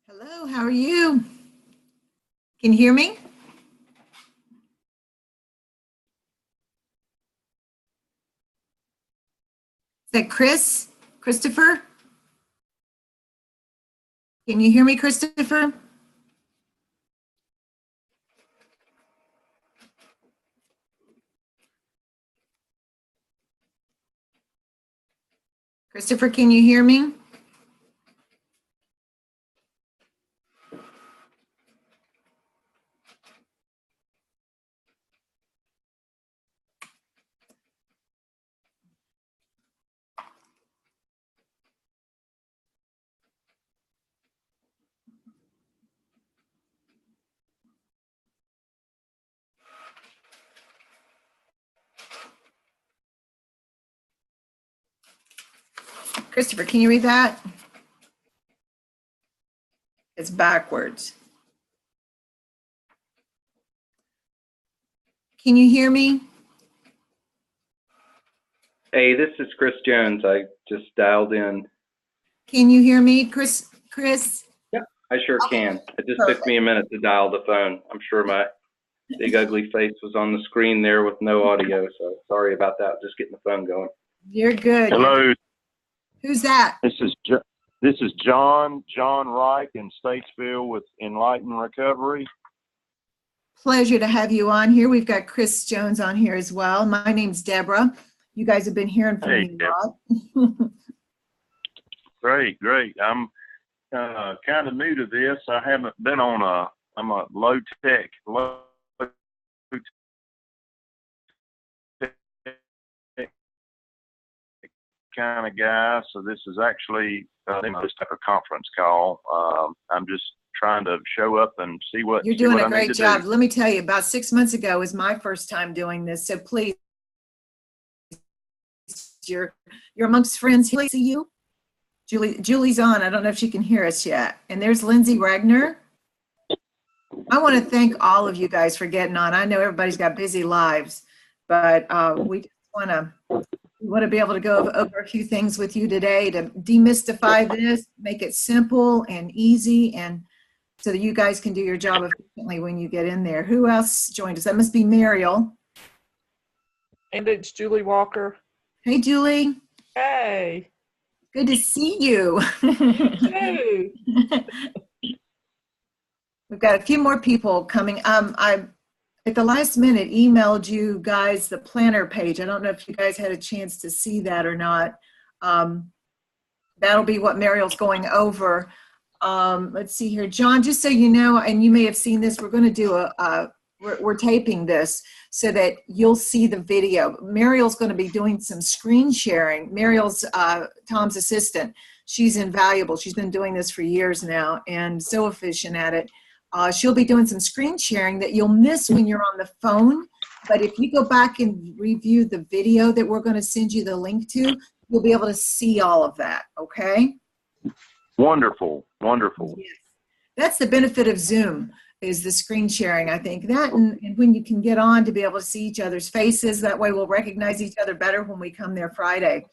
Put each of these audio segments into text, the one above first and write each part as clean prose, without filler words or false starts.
Hello, how are you? Can you hear me? Is that Chris? Christopher? Can you hear me, Christopher? Christopher, can you hear me? Christopher, can you read that? It's backwards. Can you hear me? Hey, this is Chris Jones. I just dialed in. Can you hear me, Chris? Yep, I sure can. It just Perfect. took me a minute to dial the phone. I'm sure my big ugly face was on the screen there with no audio, so sorry about that. Just getting the phone going. You're good. Hello. Who's that? This is John Reich in Statesville with Enlightened Recovery. Pleasure to have you on here. We've got Chris Jones on here as well. My name's Deborah. You guys have been hearing from me a lot. Great. I'm kind of new to this. I haven't been on I'm a low tech kind of guy. So this is actually this type of conference call. I'm just trying to show up and see what You're doing a I great need to job. do. Let me tell you, about 6 months ago was my first time doing this. So please, you're amongst friends. Please see you. Julie's on. I don't know if she can hear us yet. And there's Lindsay Wagner. I want to thank all of you guys for getting on. I know everybody's got busy lives, but we just want to be able to go over a few things with you today to demystify this, make it simple and easy, and so that you guys can do your job efficiently when you get in there. Who else joined us? That must be Mariel. And it's Julie Walker. Hey, Julie. Hey. Good to see you. Hey. We've got a few more people coming. I, at the last minute, emailed you guys the planner page. I don't know if you guys had a chance to see that or not. That'll be what Mariel's going over. Let's see here. John, just so you know, and you may have seen this, we're going to do we're taping this so that you'll see the video. Mariel's going to be doing some screen sharing. Mariel's Tom's assistant. She's invaluable. She's been doing this for years now and so efficient at it. She'll be doing some screen sharing that you'll miss when you're on the phone. But if you go back and review the video that we're going to send you the link to, you'll be able to see all of that, okay? Wonderful, wonderful. Yes. That's the benefit of Zoom, is the screen sharing, I think. That and when you can get on to be able to see each other's faces, that way we'll recognize each other better when we come there Friday.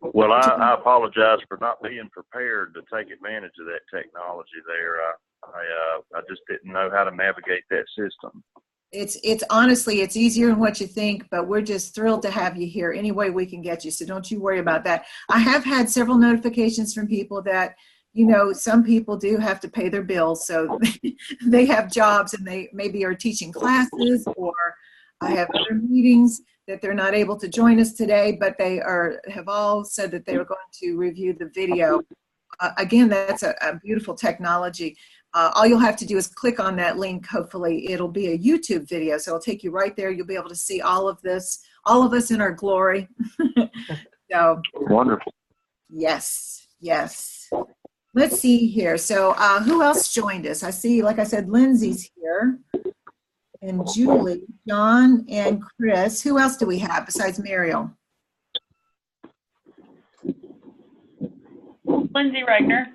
Well, I apologize for not being prepared to take advantage of that technology there. I just didn't know how to navigate that system. It's honestly, it's easier than what you think, but we're just thrilled to have you here any way we can get you. So don't you worry about that. I have had several notifications from people that, you know, some people do have to pay their bills. So they have jobs and they maybe are teaching classes, or I have other meetings that they're not able to join us today, but they have all said that they are going to review the video. Again, that's a beautiful technology. All you'll have to do is click on that link. Hopefully it'll be a YouTube video. So it'll take you right there. You'll be able to see all of this, all of us in our glory. So Wonderful. yes, yes. Let's see here. So who else joined us? I see, like I said, Lindsay's here, and Julie, John, and Chris. Who else do we have besides Mariel? Lindsay Wagner.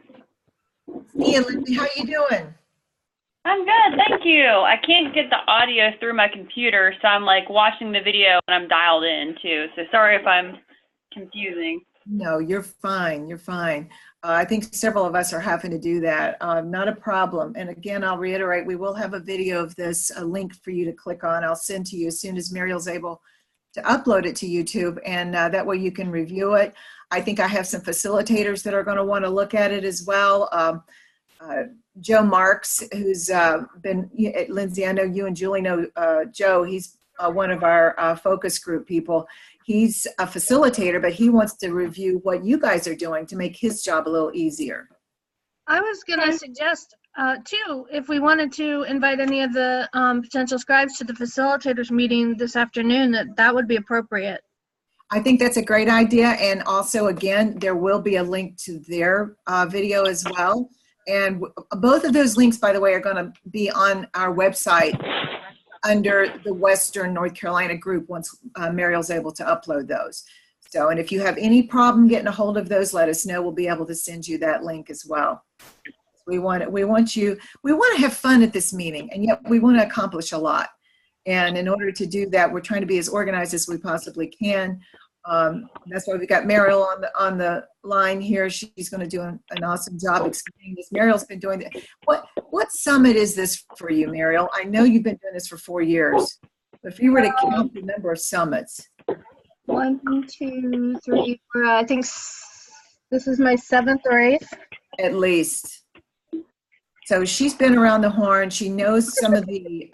Hey, Lindsay, how you doing? I'm good, thank you. I can't get the audio through my computer, so I'm like watching the video and I'm dialed in too. So sorry if I'm confusing. No, you're fine. You're fine. I think several of us are having to do that. Not a problem. And again, I'll reiterate, we will have a video of this, a link for you to click on. I'll send to you as soon as Mariel's able to upload it to YouTube, and that way you can review it. I think I have some facilitators that are going to want to look at it as well. Joe Marks, who's been, Lindsay, I know you and Julie know Joe. He's one of our focus group people. He's a facilitator, but he wants to review what you guys are doing to make his job a little easier. I was going to suggest, too, if we wanted to invite any of the potential scribes to the facilitators meeting this afternoon, that would be appropriate. I think that's a great idea. And also, again, there will be a link to their video as well. And both of those links, by the way, are going to be on our website under the Western North Carolina group once Mariel's able to upload those. So, and if you have any problem getting a hold of those, let us know. We'll be able to send you that link as well. We want to have fun at this meeting, and yet we want to accomplish a lot. And in order to do that, we're trying to be as organized as we possibly can. That's why we got Mariel on the line here. She's going to do an awesome job explaining this. Mariel's been doing that. What summit is this for you, Mariel? I know you've been doing this for 4 years. But if you were to count the number of summits. 1, 2, 3, 4. I think this is my 7th or 8th. At least. So she's been around the horn. She knows some of the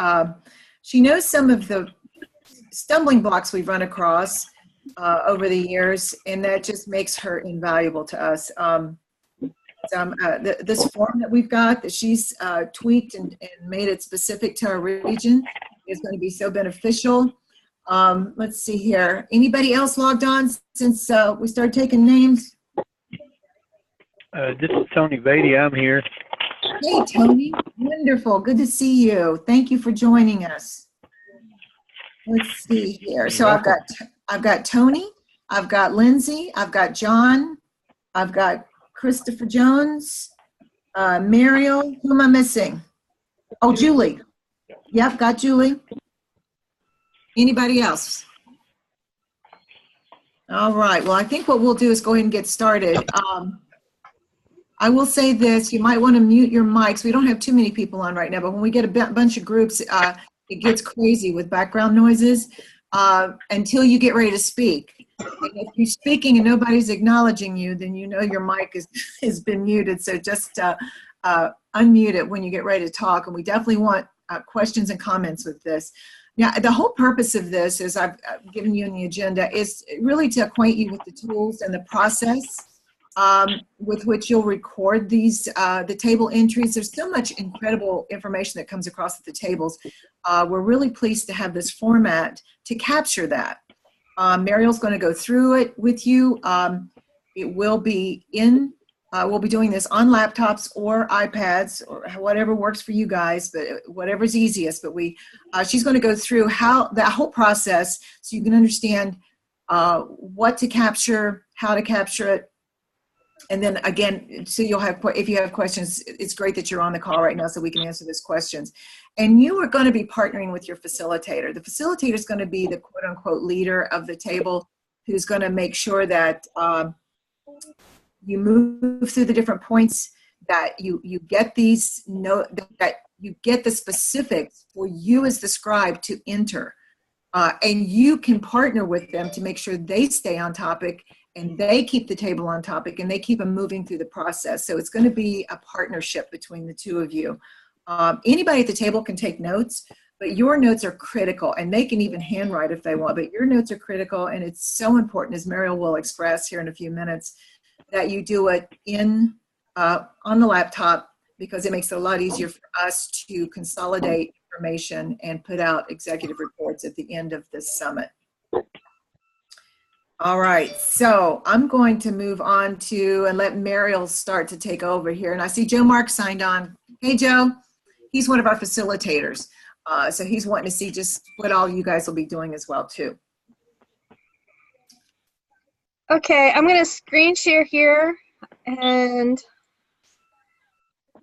stumbling blocks we've run across over the years, and that just makes her invaluable to us. This form that we've got that she's tweaked and made it specific to our region is going to be so beneficial. Let's see here. Anybody else logged on since we started taking names? This is Tony Beatty. I'm here. Hey, Tony. Wonderful. Good to see you. Thank you for joining us. Let's see here. So I've got Tony, I've got Lindsay, I've got John, I've got Christopher Jones, Mariel. Who am I missing? Oh, Julie. Yep, got Julie. Anybody else? All right. Well, I think what we'll do is go ahead and get started. I will say this, you might want to mute your mics. We don't have too many people on right now, but when we get a bunch of groups, it gets crazy with background noises until you get ready to speak. And if you're speaking and nobody's acknowledging you, then you know your mic has been muted. So just unmute it when you get ready to talk. And we definitely want questions and comments with this. Now, the whole purpose of this, as I've given you in the agenda, is really to acquaint you with the tools and the process with which you'll record these, the table entries. There's so much incredible information that comes across at the tables. We're really pleased to have this format to capture that. Mariel's going to go through it with you. It will be in, we'll be doing this on laptops or iPads or whatever works for you guys, but whatever's easiest. But she's going to go through that whole process so you can understand what to capture, how to capture it. And then again, so you'll have, if you have questions, it's great that you're on the call right now so we can answer those questions. And you are going to be partnering with your facilitator. The facilitator is going to be the quote unquote leader of the table who's going to make sure that you move through the different points, that you get these, that you get the specifics for you as the scribe to enter. And you can partner with them to make sure they stay on topic and they keep the table on topic and they keep them moving through the process. So it's going to be a partnership between the two of you. Anybody at the table can take notes, but your notes are critical, and they can even handwrite if they want, but your notes are critical, and it's so important, as Mariel will express here in a few minutes, that you do it on the laptop, because it makes it a lot easier for us to consolidate information and put out executive reports at the end of this summit. All right, so I'm going to move on to and let Mariel start to take over here. And I see Joe Mark signed on. Hey, Joe. He's one of our facilitators. So he's wanting to see just what all you guys will be doing as well, too. Okay, I'm going to screen share here, and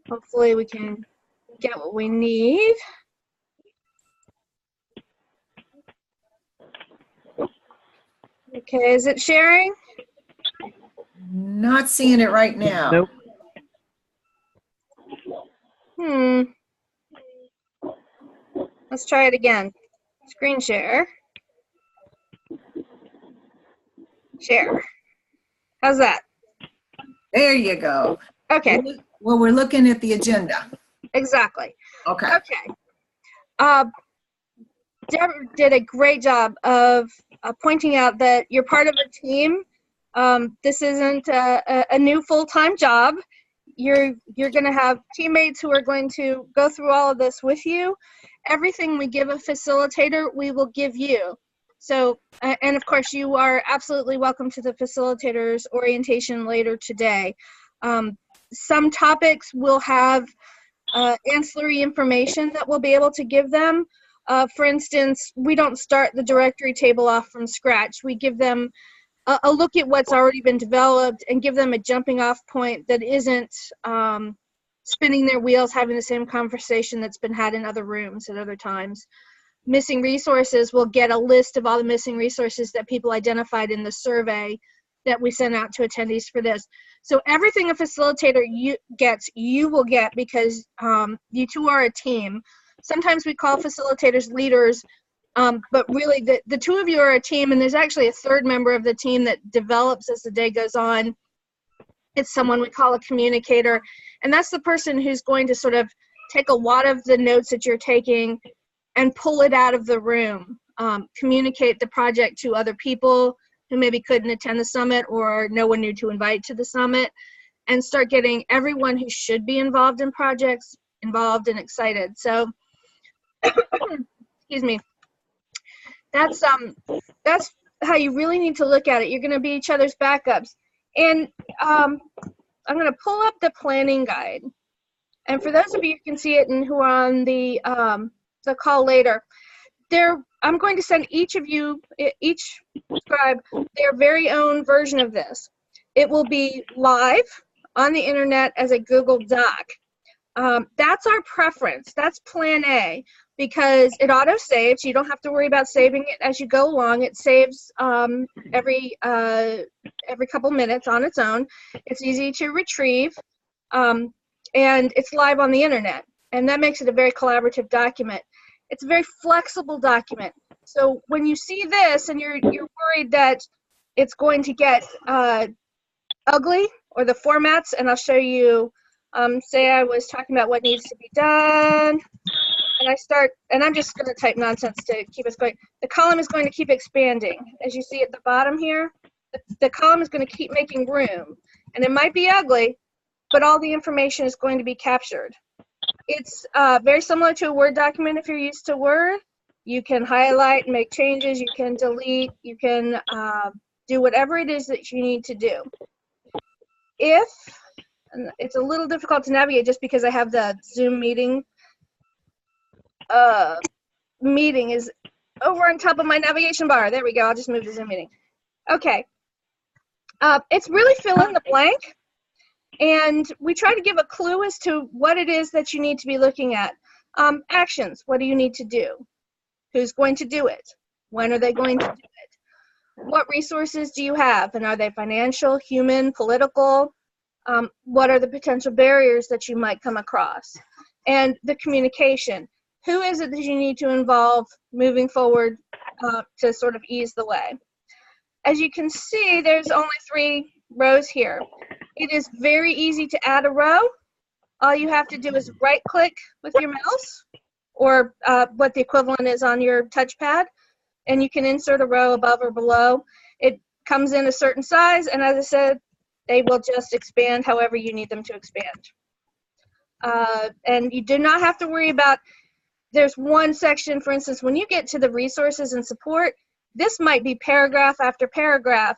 hopefully we can get what we need. Okay, is it sharing? Not seeing it right now. Nope. Let's try it again. Screen share. Share. How's that? There you go. Okay. Well, we're looking at the agenda. Exactly. Okay. Okay. Deborah did a great job of pointing out that you're part of a team. This isn't a new full-time job. You're going to have teammates who are going to go through all of this with you. Everything we give a facilitator, we will give you. So, and of course, you are absolutely welcome to the facilitator's orientation later today. Some topics will have ancillary information that we'll be able to give them. For instance, we don't start the directory table off from scratch. We give them a look at what's already been developed and give them a jumping off point that isn't spinning their wheels, having the same conversation that's been had in other rooms at other times. Missing resources, we'll get a list of all the missing resources that people identified in the survey that we sent out to attendees for this. So everything a facilitator gets, you will get, because you two are a team. Sometimes we call facilitators leaders, but really the two of you are a team, and there's actually a third member of the team that develops as the day goes on. It's someone we call a communicator, and that's the person who's going to sort of take a lot of the notes that you're taking and pull it out of the room, communicate the project to other people who maybe couldn't attend the summit or no one knew to invite to the summit, and start getting everyone who should be involved in projects involved and excited. So, excuse me. That's how you really need to look at it. You're going to be each other's backups. And I'm going to pull up the planning guide. And for those of you who can see it and who are on the call later, I'm going to send each of you, each scribe, their very own version of this. It will be live on the internet as a Google Doc. That's our preference. That's plan A, because it auto saves. You don't have to worry about saving it as you go along. It saves every couple minutes on its own. It's easy to retrieve, and it's live on the internet, and that makes it a very collaborative document. It's a very flexible document. So when you see this and you're worried that it's going to get ugly, or the formats, and I'll show you. Say I was talking about what needs to be done, and I'm just going to type nonsense to keep us going. The column is going to keep expanding. As you see at the bottom here, the column is going to keep making room, and it might be ugly, but all the information is going to be captured. It's very similar to a Word document if you're used to Word. You can highlight and make changes, you can delete, you can do whatever it is that you need to do. And it's a little difficult to navigate just because I have the Zoom meeting. Meeting is over on top of my navigation bar. There we go. I'll just move to Zoom meeting. Okay. It's really fill in the blank. And we try to give a clue as to what it is that you need to be looking at. Actions. What do you need to do? Who's going to do it? When are they going to do it? What resources do you have? And are they financial, human, political? What are the potential barriers that you might come across? And the communication. Who is it that you need to involve moving forward to sort of ease the way? As you can see, there's only 3 rows here. It is very easy to add a row. All you have to do is right-click with your mouse, or what the equivalent is on your touchpad, and you can insert a row above or below. It comes in a certain size, and as I said, they will just expand however you need them to expand. And you do not have to worry about, there's one section, for instance, when you get to the resources and support, this might be paragraph after paragraph.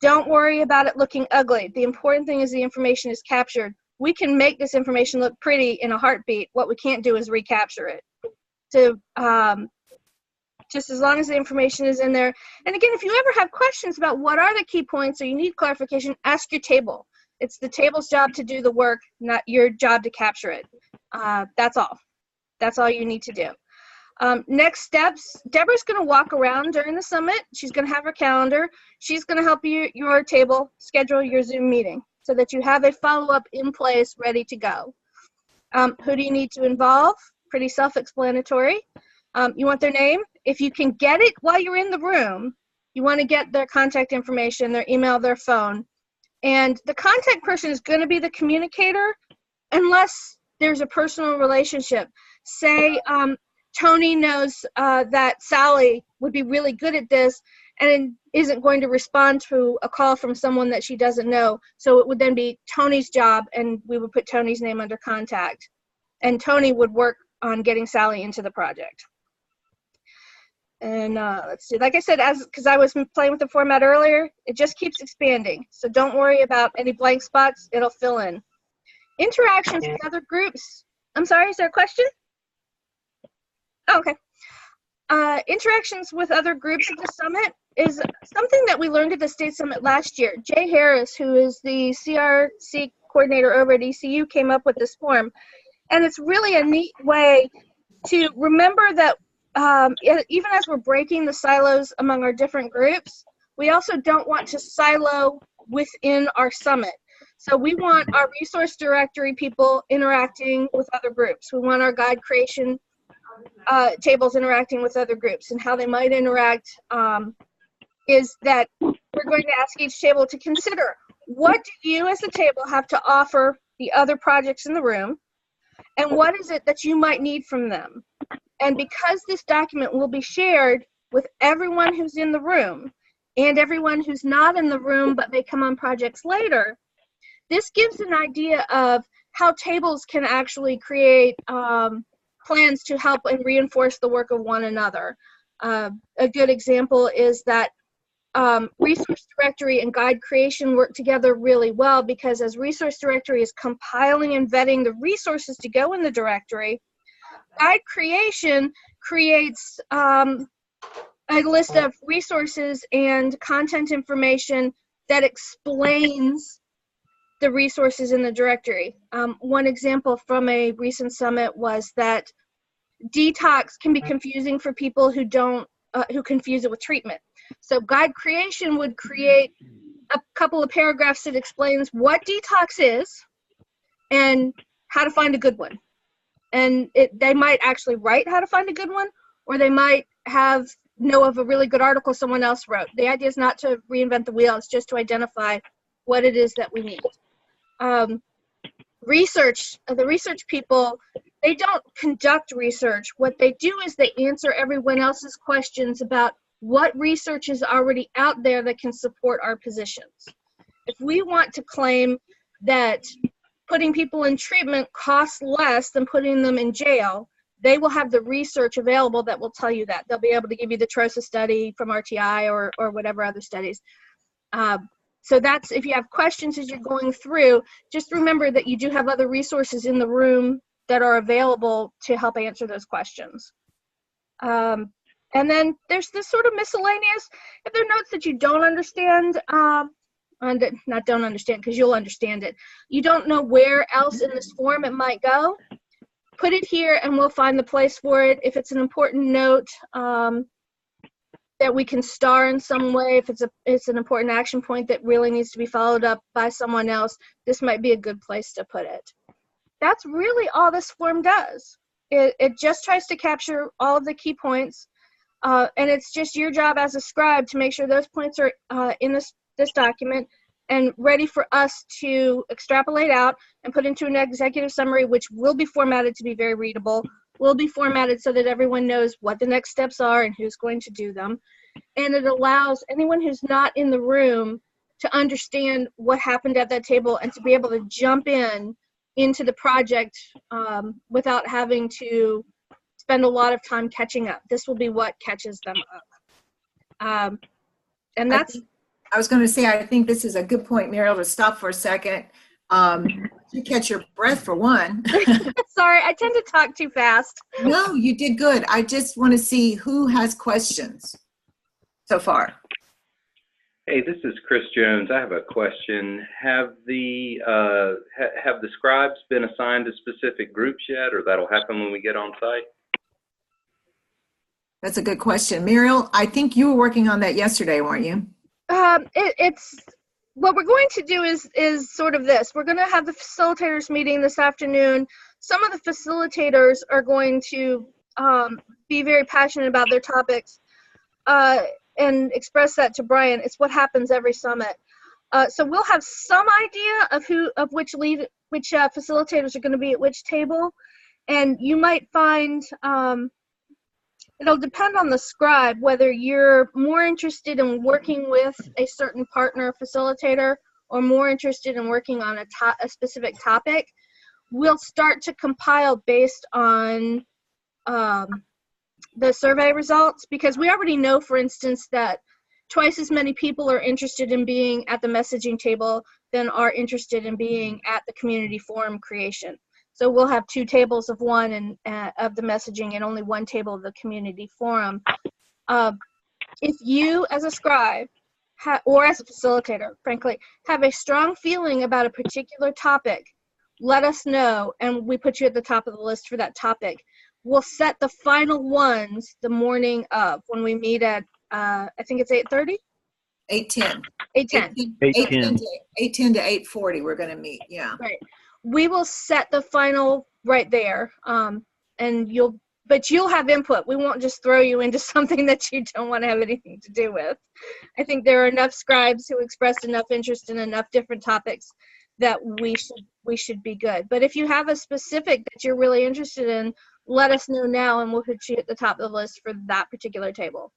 Don't worry about it looking ugly. The important thing is the information is captured. We can make this information look pretty in a heartbeat. What we can't do is recapture it. So just as long as the information is in there. And again, if you ever have questions about what are the key points or you need clarification, ask your table. It's the table's job to do the work, not your job to capture it. That's all. That's all you need to do. Next steps, Deborah's going to walk around during the summit. She's going to have her calendar. She's going to help you, your table, schedule your Zoom meeting so that you have a follow-up in place ready to go. Who do you need to involve? Pretty self-explanatory. You want their name. If you can get it while you're in the room, you want to get their contact information, their email, their phone. And the contact person is going to be the communicator unless there's a personal relationship. Say Tony knows that Sally would be really good at this and isn't going to respond to a call from someone that she doesn't know. So it would then be Tony's job, and we would put Tony's name under contact. And Tony would work on getting Sally into the project. And let's see, like I said, because I was playing with the format earlier, it just keeps expanding. So don't worry about any blank spots, it'll fill in. Interactions with other groups. I'm sorry, is there a question? Oh, okay. Interactions with other groups at the summit is something that we learned at the State Summit last year. Jay Harris, who is the CRC coordinator over at ECU, came up with this form. And it's really a neat way to remember that even as we're breaking the silos among our different groups, we also don't want to silo within our summit. So we want our resource directory people interacting with other groups. We want our guide creation tables interacting with other groups, and how they might interact is that we're going to ask each table to consider, what do you as a table have to offer the other projects in the room, and what is it that you might need from them? And because this document will be shared with everyone who's in the room and everyone who's not in the room but may come on projects later, this gives an idea of how tables can actually create plans to help and reinforce the work of one another. A good example is that resource directory and guide creation work together really well, because as resource directory is compiling and vetting the resources to go in the directory, guide creation creates a list of resources and content information that explains the resources in the directory. One example from a recent summit was that detox can be confusing for people who who confuse it with treatment. So guide creation would create a couple of paragraphs that explains what detox is and how to find a good one. And they might actually write how to find a good one, or they might know of a really good article someone else wrote. The idea is not to reinvent the wheel, it's just to identify what it is that we need. The research people, they don't conduct research. What they do is they answer everyone else's questions about what research is already out there that can support our positions. If we want to claim that putting people in treatment costs less than putting them in jail, they will have the research available that will tell you that. They'll be able to give you the TROSA study from RTI or whatever other studies. So that's, if you have questions as you're going through, just remember that you do have other resources in the room that are available to help answer those questions. And then there's this sort of miscellaneous, if there are notes that you don't understand, not don't understand because you'll understand it, you don't know where else in this form it might go, put it here and we'll find the place for it. If it's an important note that we can star in some way, if it's an important action point that really needs to be followed up by someone else, this might be a good place to put it. That's really all this form does. It just tries to capture all of the key points, and it's just your job as a scribe to make sure those points are in this document and ready for us to extrapolate out and put into an executive summary, which will be formatted to be very readable, will be formatted so that everyone knows what the next steps are and who's going to do them. And it allows anyone who's not in the room to understand what happened at that table and to be able to jump into the project without having to spend a lot of time catching up. This will be what catches them up. And that's... I was going to say, I think this is a good point, Muriel, to stop for a second. You catch your breath for one. Sorry, I tend to talk too fast. No, you did good. I just want to see who has questions so far. Hey, this is Chris Jones. I have a question. Have the scribes been assigned to specific groups yet, or that'll happen when we get on site? That's a good question. Muriel, I think you were working on that yesterday, weren't you? It's what we're going to do is sort of this. We're going to have the facilitators meeting this afternoon. Some of the facilitators are going to be very passionate about their topics and express that to Brian. It's what happens every summit. So we'll have some idea of which facilitators are going to be at which table, and you might find it'll depend on the scribe whether you're more interested in working with a certain partner facilitator or more interested in working on a specific topic. We'll start to compile based on the survey results, because we already know, for instance, that twice as many people are interested in being at the messaging table than are interested in being at the community forum creation. So we'll have 2 tables of one and of the messaging and only 1 table of the community forum. If you as a scribe or as a facilitator, frankly, have a strong feeling about a particular topic, let us know and we put you at the top of the list for that topic. We'll set the final ones the morning of when we meet at, I think it's 8:30? 8:10. 8:10. 8:10 to 8:40 we're going to meet, yeah. Right. We will set the final right there, and you'll have input. We won't just throw you into something that you don't want to have anything to do with. I think there are enough scribes who expressed enough interest in enough different topics that we should be good. But if you have a specific that you're really interested in, let us know now and we'll put you at the top of the list for that particular table.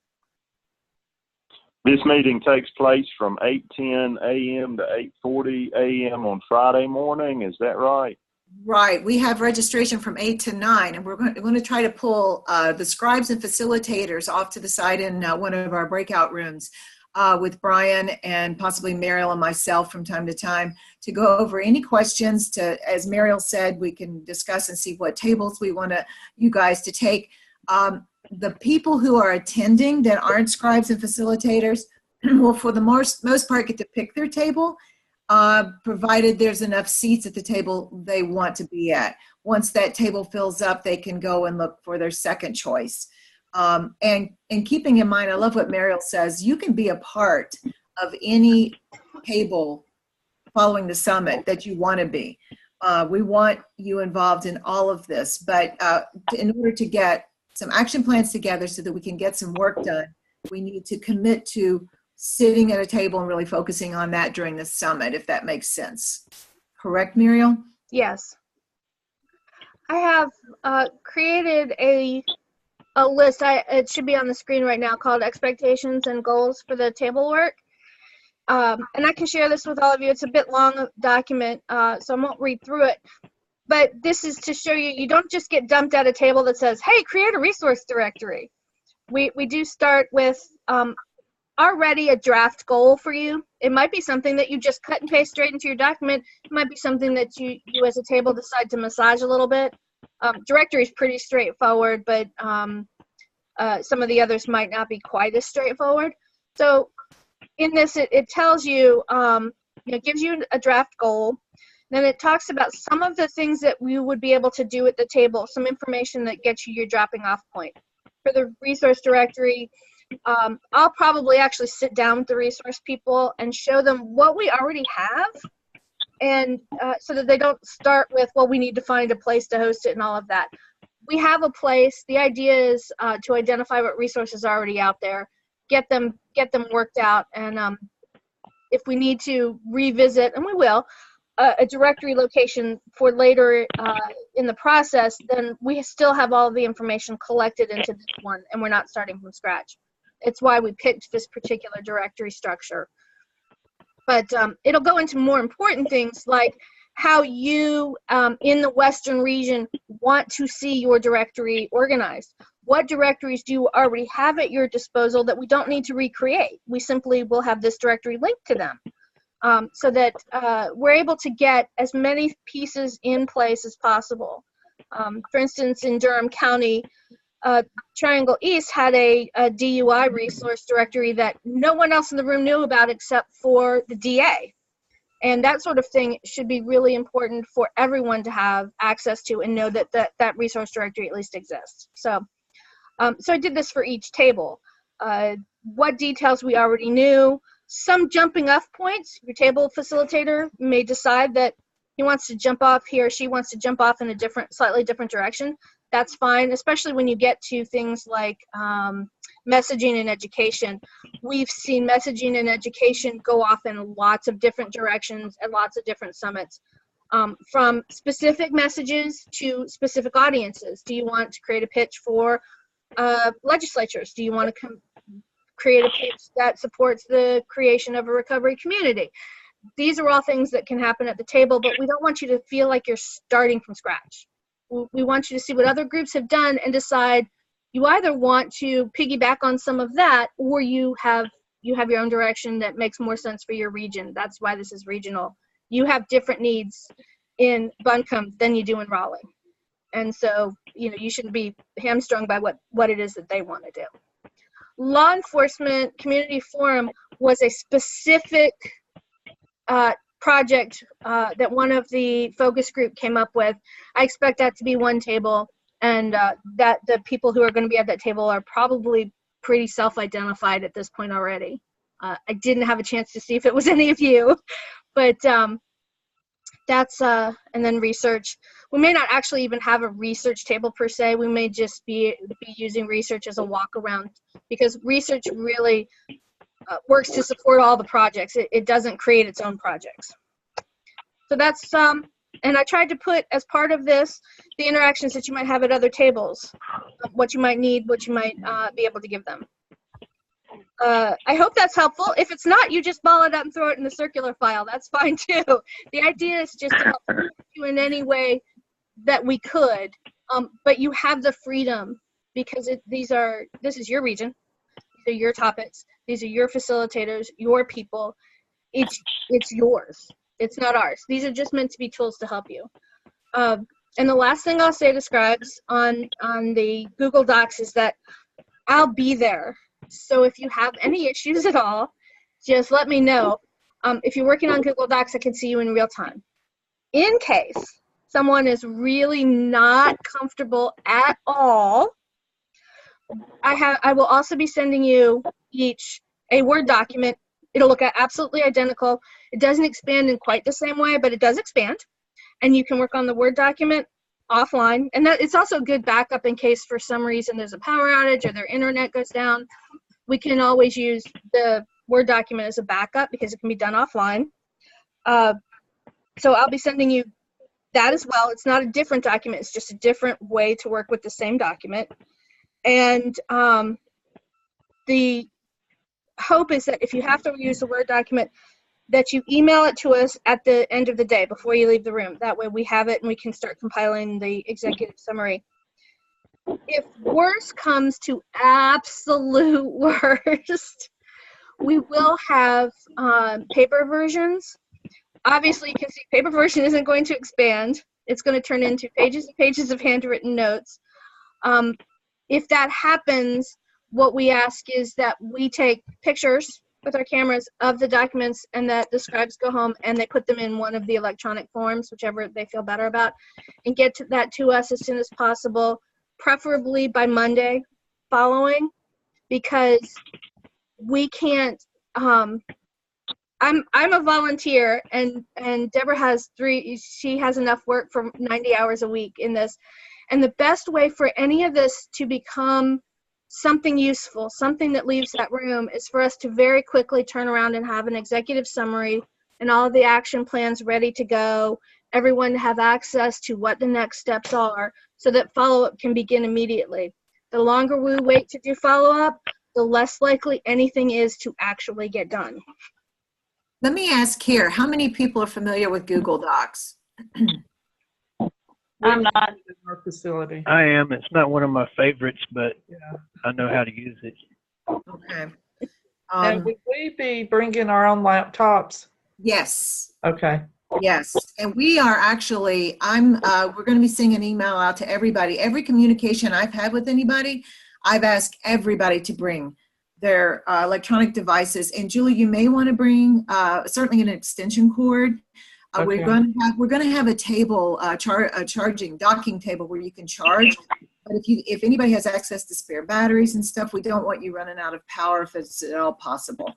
This meeting takes place from 8:10 a.m. to 8:40 a.m. on Friday morning. Is that right? Right. We have registration from 8 to 9, and we're going to try to pull the scribes and facilitators off to the side in one of our breakout rooms with Brian and possibly Mariel and myself from time to time to go over any questions. To, as Mariel said, we can discuss and see what tables we want you guys to take. The people who are attending that aren't scribes and facilitators, will, for the most part, get to pick their table, provided there's enough seats at the table they want to be at. Once that table fills up, they can go and look for their second choice. And keeping in mind, I love what Mariel says, you can be a part of any table following the summit that you want to be. We want you involved in all of this, but in order to get some action plans together so that we can get some work done, we need to commit to sitting at a table and really focusing on that during the summit, if that makes sense. Correct, Muriel? Yes. I have created a list. It should be on the screen right now, called Expectations and Goals for the Table Work. And I can share this with all of you. It's a bit long document, so I won't read through it. But this is to show you, you don't just get dumped at a table that says, hey, create a resource directory. We do start with already a draft goal for you. It might be something that you just cut and paste straight into your document. It might be something that you as a table decide to massage a little bit. Directory is pretty straightforward, but some of the others might not be quite as straightforward. So in this, it tells you, gives you a draft goal. Then it talks about some of the things that we would be able to do at the table, some information that gets you your dropping off point. For the resource directory, I'll probably actually sit down with the resource people and show them what we already have, and so that they don't start with, well, we need to find a place to host it and all of that. We have a place. The idea is to identify what resources are already out there, get them worked out, and if we need to revisit, and we will, a directory location for later in the process, then we still have all of the information collected into this one, and we're not starting from scratch. It's why we picked this particular directory structure. But it'll go into more important things like how you, in the Western region, want to see your directory organized. What directories do you already have at your disposal that we don't need to recreate? We simply will have this directory linked to them. So that we're able to get as many pieces in place as possible. For instance, in Durham County, Triangle East had a DUI resource directory that no one else in the room knew about except for the DA. And that sort of thing should be really important for everyone to have access to and know that that resource directory at least exists. So I did this for each table. What details we already knew, some jumping off points. Your table facilitator may decide that he wants to jump off, he or she wants to jump off in a slightly different direction. That's fine, especially when you get to things like messaging and education. We've seen messaging and education go off in lots of different directions at lots of different summits. From specific messages to specific audiences. Do you want to create a pitch for legislatures? Do you want to create a pitch that supports the creation of a recovery community? These are all things that can happen at the table, but we don't want you to feel like you're starting from scratch. We want you to see what other groups have done and decide you either want to piggyback on some of that, or you have your own direction that makes more sense for your region. That's why this is regional. You have different needs in Buncombe than you do in Raleigh. And so, you shouldn't be hamstrung by what it is that they want to do. Law enforcement community forum was a specific project that one of the focus group came up with. I expect that to be one table, and that the people who are going to be at that table are probably pretty self-identified at this point already. I didn't have a chance to see if it was any of you, but that's and then research. We may not actually even have a research table per se. We may just be using research as a walk around, because research really works to support all the projects. It doesn't create its own projects. So that's and I tried to put as part of this the interactions that you might have at other tables, what you might need, what you might be able to give them. I hope that's helpful. If it's not, you just ball it up and throw it in the circular file. That's fine too. The idea is just to help you in any way that we could, but you have the freedom, because this is your region, these are your topics, these are your facilitators, your people. It's yours. It's not ours. These are just meant to be tools to help you. And the last thing I'll say to Scribes on the Google Docs is that I'll be there. So if you have any issues at all, just let me know. If you're working on Google Docs, I can see you in real time. In case someone is really not comfortable at all, I will also be sending you each a Word document. It'll look absolutely identical. It doesn't expand in quite the same way, but it does expand. And you can work on the Word document offline. And that it's also a good backup in case for some reason there's a power outage or their internet goes down. We can always use the Word document as a backup because it can be done offline. So I'll be sending you that as well. It's not a different document. It's just a different way to work with the same document. And the hope is that if you have to use the Word document, that you email it to us at the end of the day before you leave the room. That way we have it and we can start compiling the executive summary. If worse comes to absolute worst, we will have paper versions. Obviously, you can see paper version isn't going to expand. It's going to turn into pages and pages of handwritten notes. If that happens, what we ask is that we take pictures with our cameras of the documents and that the scribes go home and they put them in one of the electronic forms, whichever they feel better about, and get that to us as soon as possible, preferably by Monday following, because we can't, I'm a volunteer and Deborah has she has enough work for 90 hours a week in this. And the best way for any of this to become something useful, something that leaves that room, is for us to very quickly turn around and have an executive summary and all of the action plans ready to go, everyone to have access to what the next steps are so that follow-up can begin immediately. The longer we wait to do follow-up, the less likely anything is to actually get done. Let me ask here, how many people are familiar with Google Docs? I'm not. In our facility. I am. It's not one of my favorites, but I know how to use it. Okay. And would we be bringing our own laptops? Yes. Okay. Yes, and we are actually, we're going to be sending an email out to everybody. Every communication I've had with anybody, I've asked everybody to bring their electronic devices. And Julie, you may want to bring certainly an extension cord. Okay. We're going to have a table, a charging docking table where you can charge. But if anybody has access to spare batteries and stuff, we don't want you running out of power if it's at all possible.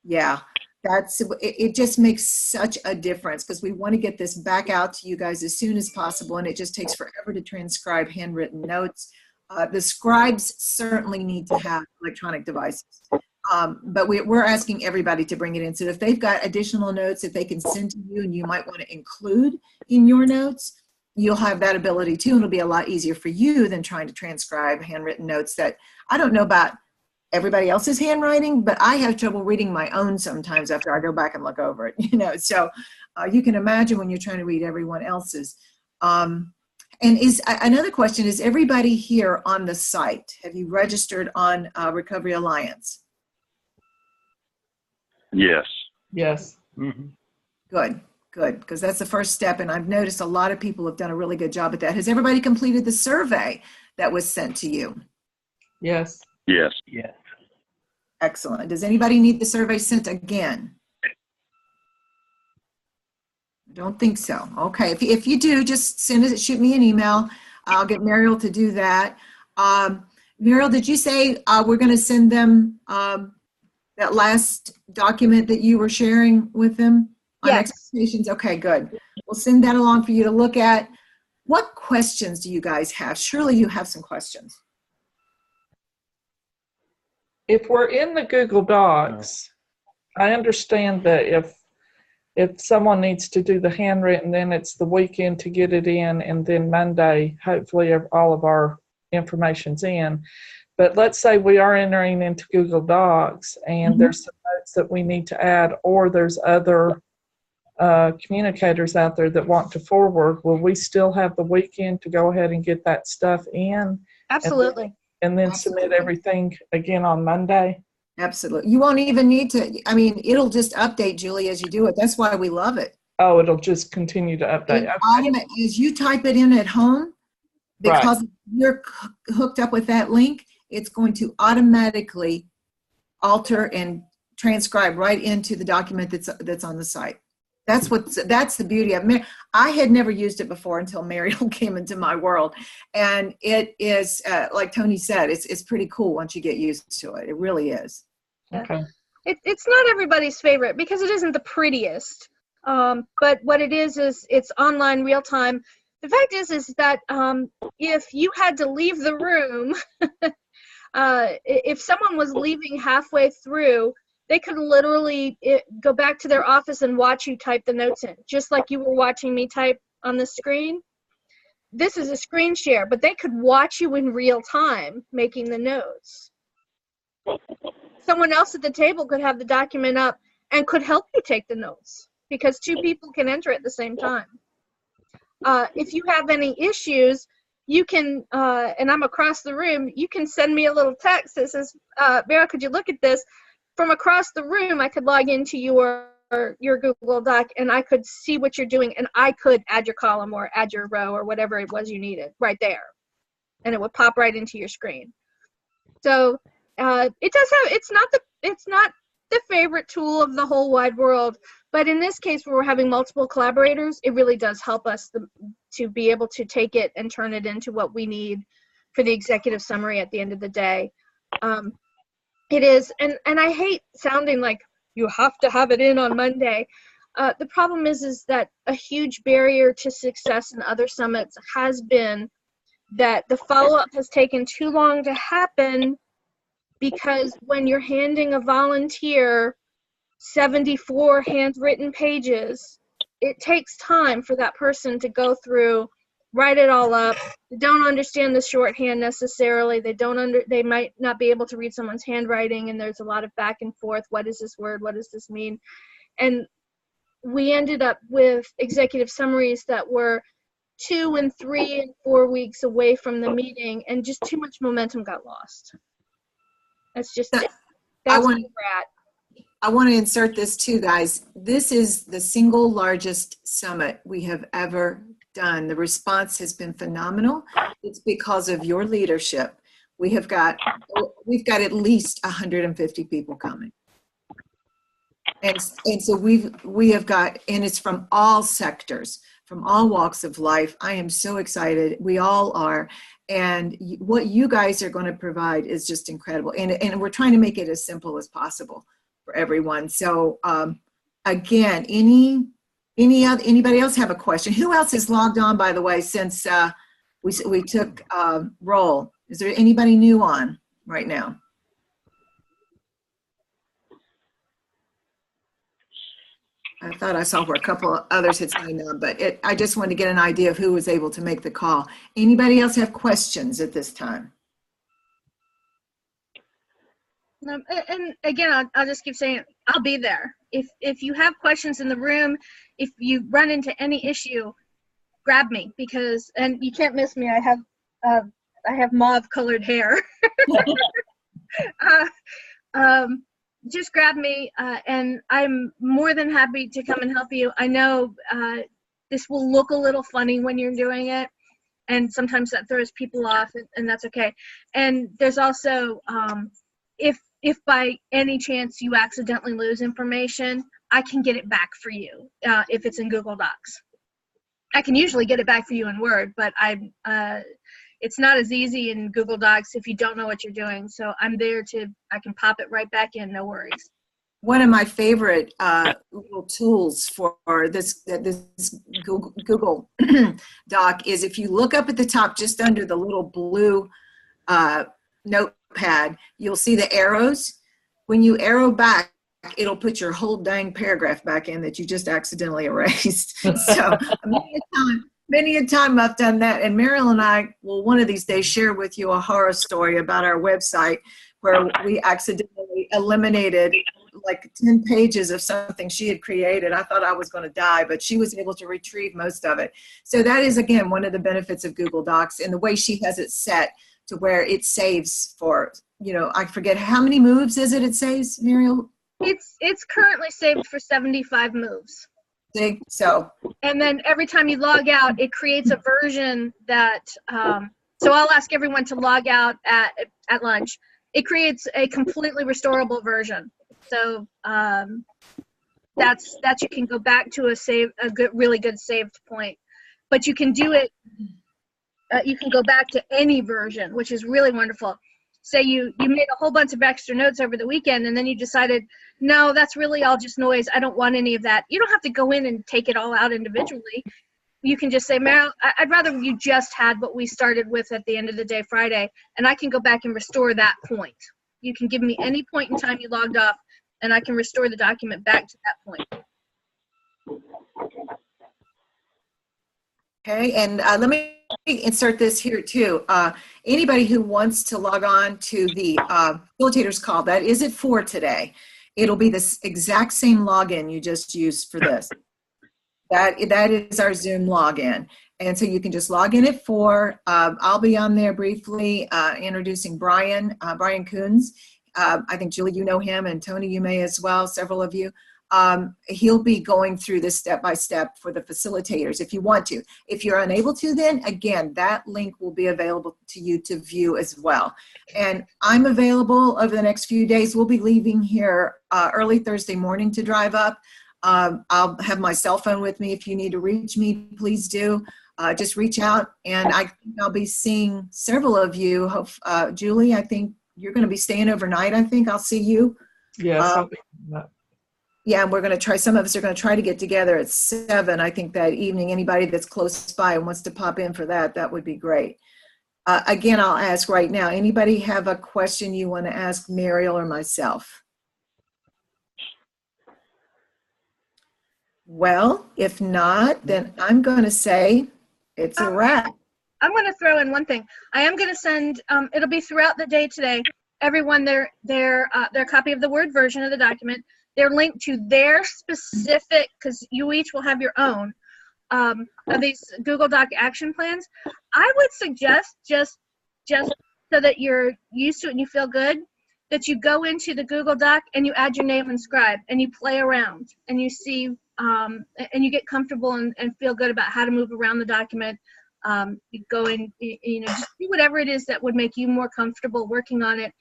Yeah. It just makes such a difference because we want to get this back out to you guys as soon as possible, and it just takes forever to transcribe handwritten notes. The scribes certainly need to have electronic devices, but we're asking everybody to bring it in. So if they've got additional notes that they can send to you and you might want to include in your notes, you'll have that ability too, and it'll be a lot easier for you than trying to transcribe handwritten notes that I don't know about everybody else's handwriting, but I have trouble reading my own sometimes after I go back and look over it, so you can imagine when you're trying to read everyone else's. And another question, is everybody here on the site? Have you registered on Recovery Alliance? Yes. Yes. Mm-hmm. Good, because that's the first step, and I've noticed a lot of people have done a really good job at that. Has everybody completed the survey that was sent to you? Yes. Yes. Yes. Excellent. Does anybody need the survey sent again? I don't think so. Okay, if you do, just shoot me an email. I'll get Mariel to do that. Mariel, did you say we're going to send them that last document that you were sharing with them on Yes. expectations? Okay, good. We'll send that along for you to look at. What questions do you guys have? Surely you have some questions. If we're in the Google Docs, I understand that if someone needs to do the handwritten, then it's the weekend to get it in, and then Monday, hopefully all of our information's in. But let's say we are entering into Google Docs and there's some notes that we need to add, or there's other communicators out there that want to forward. Will we still have the weekend to go ahead and get that stuff in? Absolutely. And then Absolutely. submit everything again on Monday? Absolutely. You won't even need to, it'll just update, Julie, as you do it. That's why we love it. Oh, it'll just continue to update. Okay. As you type it in at home, because you're hooked up with that link, it's going to automatically alter and transcribe right into the document that's on the site. That's the beauty of it. I had never used it before until Mariel came into my world, and it is like Tony said, it's pretty cool once you get used to it. It really is. Okay. It's not everybody's favorite because it isn't the prettiest. But what it is it's online real time. The fact is that if you had to leave the room, if someone was leaving halfway through, they could literally go back to their office and watch you type the notes in, just like you were watching me type on the screen. This is a screen share, but they could watch you in real time making the notes. Someone else at the table could have the document up and could help you take the notes because two people can enter at the same time. If you have any issues, you can, and I'm across the room, you can send me a little text that says, Vera, could you look at this? From across the room, I could log into your Google Doc and I could see what you're doing and I could add your column or add your row or whatever it was you needed right there. And it would pop right into your screen. So it does have, it's not the favorite tool of the whole wide world, but in this case where we're having multiple collaborators, it really does help us to be able to take it and turn it into what we need for the executive summary at the end of the day. It is, and I hate sounding like you have to have it in on Monday. The problem is that a huge barrier to success in other summits has been that the follow-up has taken too long to happen because when you're handing a volunteer 74 handwritten pages, it takes time for that person to go through, write it all up. They don't understand the shorthand necessarily. They might not be able to read someone's handwriting, and there's a lot of back and forth. What is this word? What does this mean? And we ended up with executive summaries that were 2 and 3 and 4 weeks away from the meeting, and just too much momentum got lost. That's just it. That's where we're at. I want to insert this too, guys. This is the single largest summit we have ever done. The response has been phenomenal. It's because of your leadership. We've got at least 150 people coming. And so we have got, and it's from all sectors, from all walks of life. I am so excited. We all are. And what you guys are going to provide is just incredible. And we're trying to make it as simple as possible for everyone. So again, anybody else have a question? Who else is logged on, by the way, since we took roll? Is there anybody new on right now? I thought I saw where a couple of others had signed on, but I just wanted to get an idea of who was able to make the call. Anybody else have questions at this time? And again, I'll just keep saying, I'll be there. If you have questions in the room, if you run into any issue, grab me and you can't miss me. I have mauve colored hair. Just grab me, and I'm more than happy to come and help you. I know this will look a little funny when you're doing it, and sometimes that throws people off, and that's okay. And there's also, if by any chance you accidentally lose information, I can get it back for you if it's in Google Docs. I can usually get it back for you in Word, but it's not as easy in Google Docs if you don't know what you're doing. So I'm there I can pop it right back in, no worries. One of my favorite little tools for this Google Doc is if you look up at the top, just under the little blue notepad, you'll see the arrows. When you arrow back, it'll put your whole dang paragraph back in that you just accidentally erased. So many a time I've done that. And Mariel and I will one of these days share with you a horror story about our website where we accidentally eliminated like 10 pages of something she had created. I thought I was going to die, but she was able to retrieve most of it. So that is, again, one of the benefits of Google Docs and the way she has it set to where it saves for, I forget how many moves is it saves, Mariel? It's currently saved for 75 moves. See? So. And then every time you log out, it creates a version that, so I'll ask everyone to log out at lunch. it creates a completely restorable version. So that's you can go back to a really good saved point, but you can do it. You can go back to any version, which is really wonderful. Say you made a whole bunch of extra notes over the weekend, and then you decided, no, that's really all just noise. I don't want any of that. You don't have to go in and take it all out individually. You can just say, Meryl, I'd rather you just had what we started with at the end of the day Friday, and I can go back and restore that point. You can give me any point in time you logged off, and I can restore the document back to that point. Okay, and let me insert this here too. Anybody who wants to log on to the facilitator's call, that is at 4 today. It'll be this exact same login you just used for this. That is our Zoom login. And so you can just log in at 4. I'll be on there briefly introducing Brian Coons. I think, Julie, you know him, and Tony, you may as well, several of you. He'll be going through this step-by-step for the facilitators if you want to. If you're unable to, then again, that link will be available to you to view as well. And I'm available over the next few days. We'll be leaving here early Thursday morning to drive up. I'll have my cell phone with me. If you need to reach me, please do. Just reach out, and I think I'll be seeing several of you. Julie, I think you're going to be staying overnight. I think I'll see you. Yes, I'll be. Yeah, and we're going to try, some of us are going to try to get together at 7, I think, that evening. Anybody that's close by and wants to pop in for that, that would be great. Again, I'll ask right now, anybody have a question you want to ask Mariel or myself? Well, if not, then I'm going to say it's a wrap. I'm going to throw in one thing. I am going to send, it'll be throughout the day today, everyone their copy of the Word version of the document. They're linked to their specific, because you each will have your own, of these Google Doc action plans. I would suggest, just so that you're used to it and you feel good, that you go into the Google Doc and you add your name and Scribe, and you play around, and you see, and you get comfortable and feel good about how to move around the document. You go in, just do whatever it is that would make you more comfortable working on it.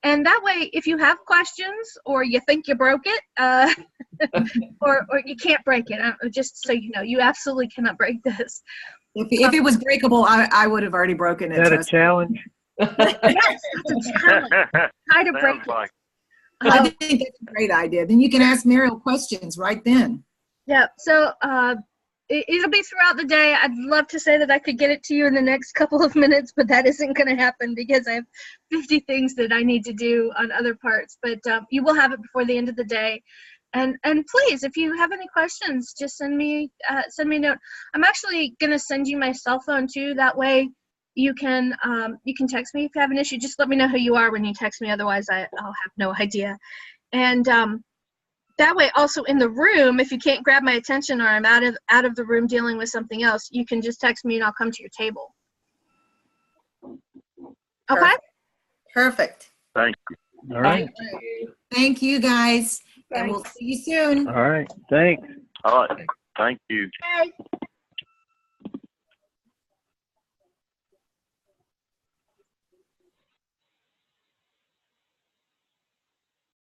And that way, if you have questions or you think you broke it, or you can't break it, just so you know, you absolutely cannot break this. If it was breakable, I would have already broken it. Is that a challenge? Yes, that's a challenge. Try to break it. I think that's a great idea. Then you can ask Mariel questions right then. Yeah, so it'll be throughout the day. I'd love to say that I could get it to you in the next couple of minutes, but that isn't going to happen because I have 50 things that I need to do on other parts. But you will have it before the end of the day. And please, if you have any questions, just send me a note. I'm actually going to send you my cell phone too. That way you can text me if you have an issue. Just let me know who you are when you text me. Otherwise, I'll have no idea. And that way, also in the room, if you can't grab my attention or I'm out of the room dealing with something else, you can just text me and I'll come to your table. Okay? Perfect. Thank you. All right. Thank you, guys. And we'll see you soon. All right. Thanks. All right. Thank you. Bye.